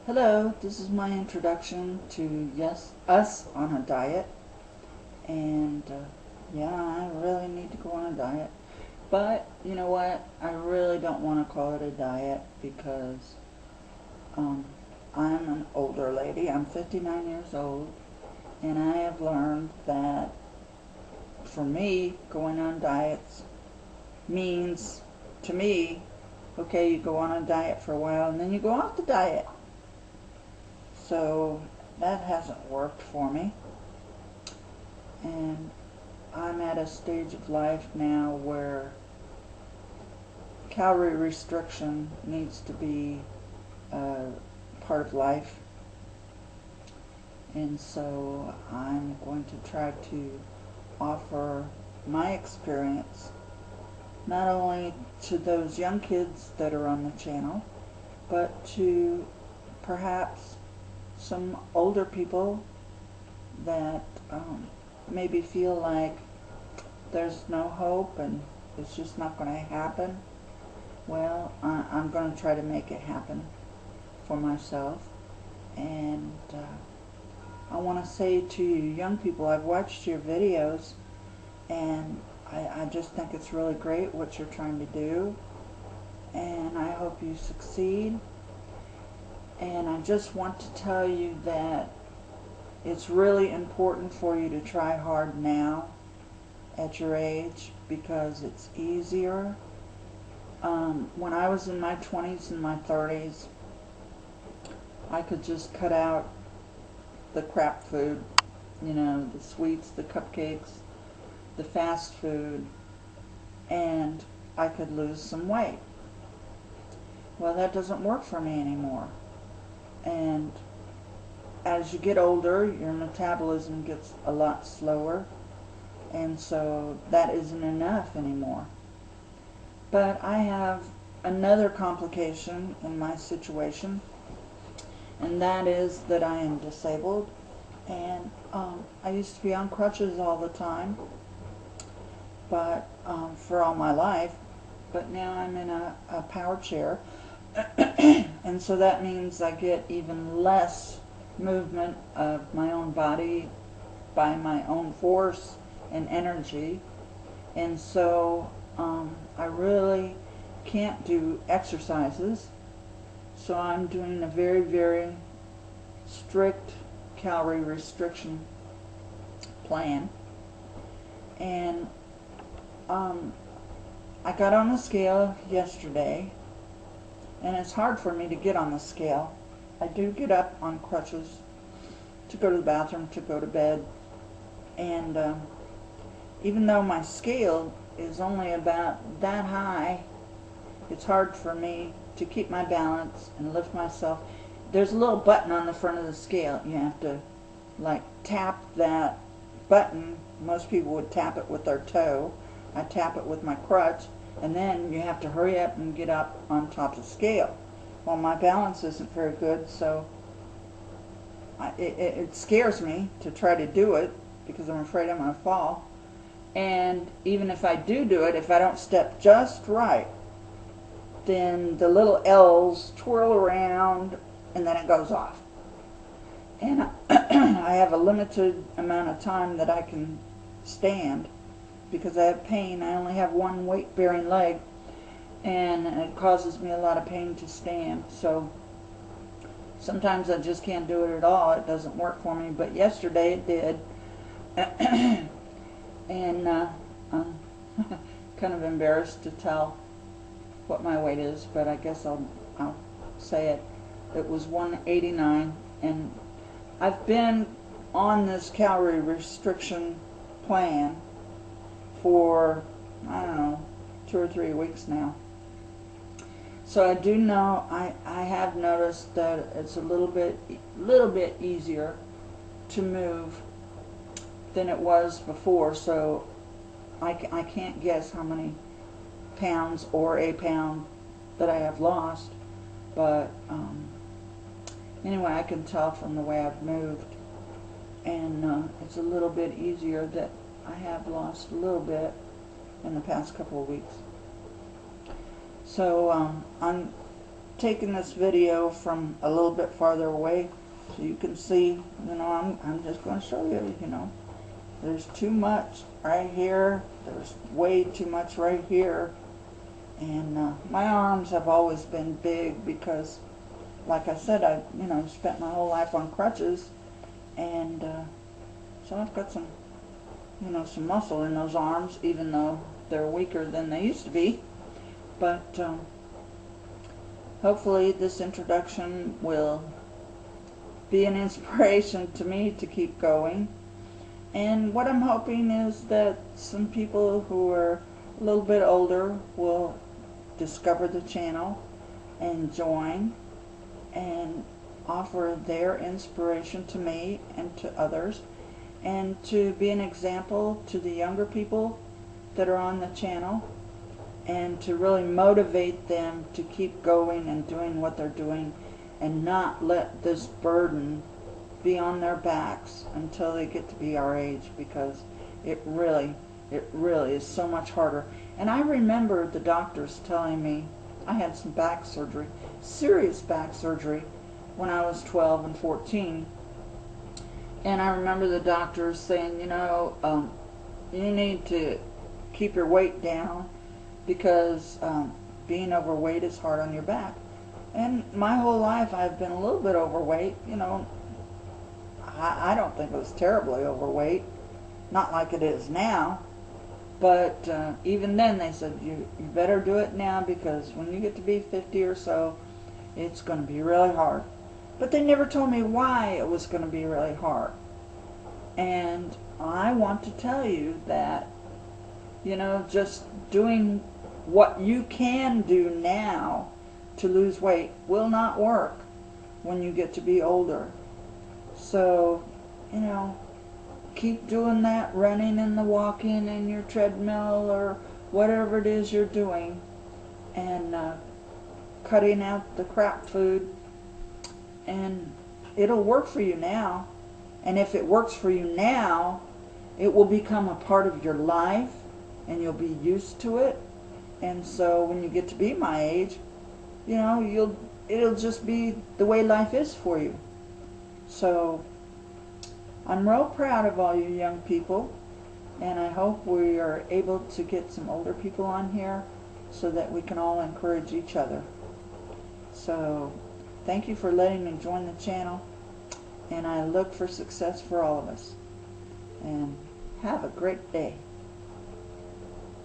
Hello, this is my introduction to Us on a Diet. And yeah, I really need to go on a diet. But you know what? I really don't want to call it a diet because um, I'm an older lady. I'm 59 years old. And I have learned that for me, going on diets means, to me, okay, you go on a diet for a while and then you go off the diet. So that hasn't worked for me. And I'm at a stage of life now where calorie restriction needs to be part of life. And so I'm going to try to offer my experience not only to those young kids that are on the channel, but to perhaps some older people that maybe feel like there's no hope and it's just not going to happen. Well, I'm going to try to make it happen for myself. And I want to say to you young people, I've watched your videos and I just think it's really great what you're trying to do. And I hope you succeed. And I just want to tell you that it's really important for you to try hard now at your age because it's easier. When I was in my 20s and my 30s, I could just cut out the crap food, the sweets, the cupcakes, the fast food, and I could lose some weight. Well, that doesn't work for me anymore. And as you get older, your metabolism gets a lot slower, and so that isn't enough anymore. But I have another complication in my situation, and that is that I am disabled, and I used to be on crutches all the time, but for all my life, but now I'm in a power chair, and so that means I get even less movement of my own body by my own force and energy, and so I really can't do exercises. So I'm doing a very, very strict calorie restriction plan. And I got on the scale yesterday, and it's hard for me to get on the scale. I do get up on crutches to go to the bathroom, to go to bed, and even though my scale is only about that high, it's hard for me to keep my balance and lift myself. There's a little button on the front of the scale. You have to like tap that button. Most people would tap it with their toe. I tap it with my crutch, and then you have to hurry up and get up on top of the scale. Well, my balance isn't very good, so it scares me to try to do it because I'm afraid I'm going to fall. And even if I do it, if I don't step just right, then the little L's twirl around and then it goes off. And I have a limited amount of time that I can stand because I have pain. I only have one weight-bearing leg, and it causes me a lot of pain to stand. So sometimes I just can't do it at all. It doesn't work for me, but yesterday it did. And I'm kind of embarrassed to tell what my weight is, but I guess I'll say it. It was 189, and I've been on this calorie restriction plan for, I don't know, 2 or 3 weeks now. So I do know, I have noticed that it's a little bit easier to move than it was before, so I can't guess how many pounds or a pound that I have lost, but anyway, I can tell from the way I've moved, and it's a little bit easier that I have lost a little bit in the past couple of weeks. So I'm taking this video from a little bit farther away so you can see, you know, I'm just going to show you, you know, there's too much right here, there's way too much right here, and my arms have always been big because, like I said, I, you know, spent my whole life on crutches, and so I've got some, you know, some muscle in those arms, even though they're weaker than they used to be. But hopefully this introduction will be an inspiration to me to keep going. And what I'm hoping is that some people who are a little bit older will discover the channel and join and offer their inspiration to me and to others, and to be an example to the younger people that are on the channel, and to really motivate them to keep going and doing what they're doing and not let this burden be on their backs until they get to be our age, because it really is so much harder. And I remember the doctors telling me, I had some back surgery, serious back surgery, when I was 12 and 14. And I remember the doctors saying, you know, you need to keep your weight down because being overweight is hard on your back. And my whole life I've been a little bit overweight, you know. I don't think it was terribly overweight, not like it is now, but even then they said, you better do it now, because when you get to be 50 or so, it's going to be really hard. But they never told me why it was going to be really hard. And I want to tell you that, you know, just doing what you can do now to lose weight will not work when you get to be older. So, you know, keep doing that, running and the walking and your treadmill or whatever it is you're doing, and cutting out the crap food, and it'll work for you now. And if it works for you now, it will become a part of your life and you'll be used to it. And so when you get to be my age, you know, it'll just be the way life is for you. So I'm real proud of all you young people, and I hope we are able to get some older people on here so that we can all encourage each other. So thank you for letting me join the channel, and I look for success for all of us. And have a great day.